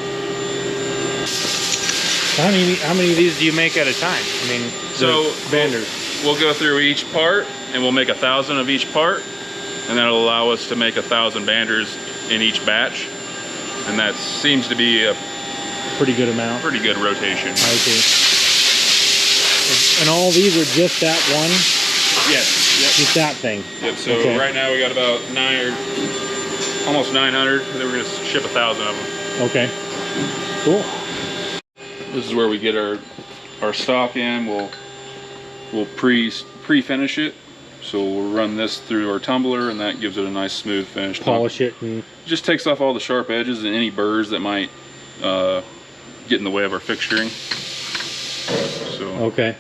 How many of these do you make at a time? I mean, So banders. We'll go through each part, and we'll make 1,000 of each part, and that'll allow us to make 1,000 banders in each batch. And that seems to be a Pretty good amount. pretty good rotation. I see. And all these are just that one? Yes. Yep. Just that thing? Yep. So Okay. right now we got about almost 900, and then we're gonna ship 1,000 of them. Okay. Cool. This is where we get our stock in. We'll pre-finish it. So we'll run this through our tumbler, and that gives it a nice smooth finish. Polish it and Just takes off all the sharp edges and any burrs that might get in the way of our fixturing. So okay.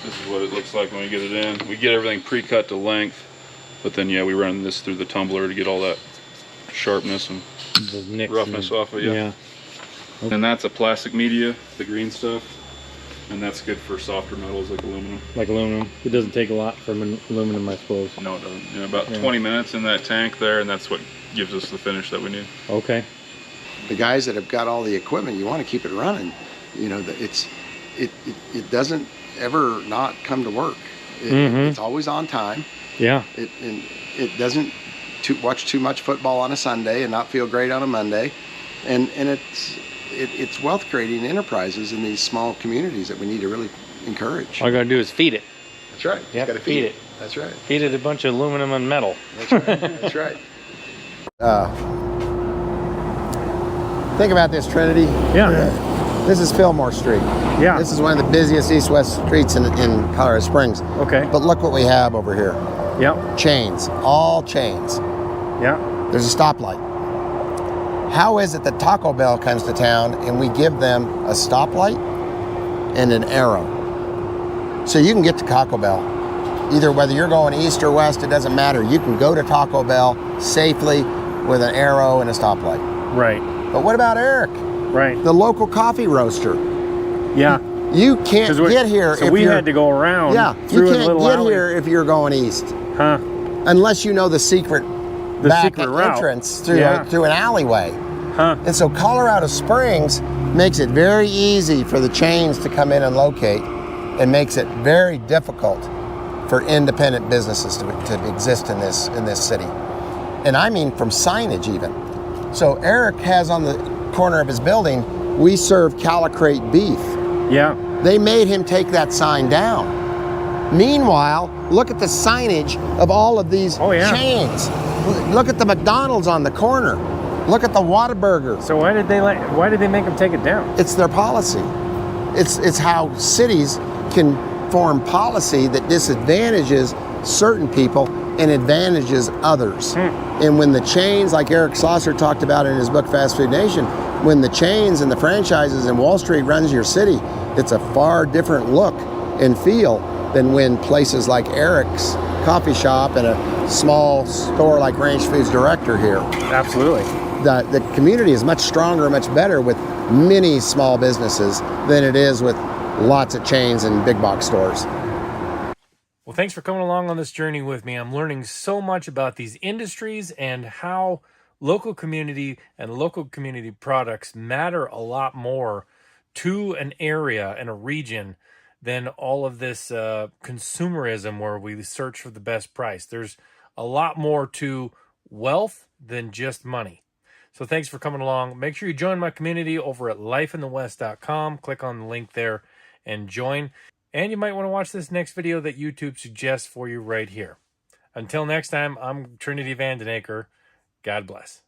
This is what it looks like when we get it in. We get everything pre-cut to length, but then yeah, we run this through the tumbler to get all that sharpness and Those nicks roughness off of it. Yeah. And that's a plastic media, the green stuff, and that's good for softer metals like aluminum. Like aluminum. It doesn't take a lot from aluminum, I suppose. No, it doesn't. About 20 minutes in that tank there, and that's what gives us the finish that we need. Okay. The guys that have got all the equipment, you want to keep it running. You know, it doesn't ever not come to work. It's always on time. Yeah. It doesn't watch too much football on a Sunday and not feel great on a Monday, and it's wealth creating enterprises in these small communities that we need to really encourage. All I gotta do is feed it. That's right. Yep, Gotta feed it. That's right. Feed it a bunch of aluminum and metal. That's right. That's right. Think about this, Trinity. Yeah. This is Fillmore Street. Yeah. This is one of the busiest east-west streets in Colorado Springs. Okay. But look what we have over here. Yep. Chains, all chains. Yeah. There's a stoplight. How is it that Taco Bell comes to town and we give them a stoplight and an arrow. So you can get to Taco Bell. Either whether you're going east or west, it doesn't matter. You can go to Taco Bell safely with an arrow and a stoplight. Right. But what about Eric, Right. the local coffee roaster? Yeah. You can't 'Cause get here So if we you're, had to go around. yeah, you through a can't little get alley. here if you're going east. Huh. Unless you know the secret The back secret route. entrance through, Yeah. through an alleyway. Huh. And so Colorado Springs makes it very easy for the chains to come in and locate, and makes it very difficult for independent businesses to exist in this city. And I mean from signage even. So Eric has on the corner of his building, "We serve Calicrate beef." Yeah. They made him take that sign down. Meanwhile, look at the signage of all of these Oh, yeah. chains. Look at the McDonald's on the corner. Look at the Whataburger. So why did they make them take it down? It's their policy. It's how cities can form policy that disadvantages certain people and advantages others. And when the chains, like Eric Slosser talked about in his book Fast Food Nation, when the chains and the franchises and Wall Street runs your city, it's a far different look and feel than when places like Eric's coffee shop and a small store like Ranch Foods Director here. Absolutely. The community is much stronger, much better with many small businesses than it is with lots of chains and big box stores. Well, thanks for coming along on this journey with me. I'm learning so much about these industries and how local community and local community products matter a lot more to an area and a region than all of this consumerism where we search for the best price. There's a lot more to wealth than just money. So thanks for coming along. Make sure you join my community over at lifeinthewest.com. Click on the link there and join. And you might want to watch this next video that YouTube suggests for you right here. Until next time, I'm Trinity Vandenaker. God bless.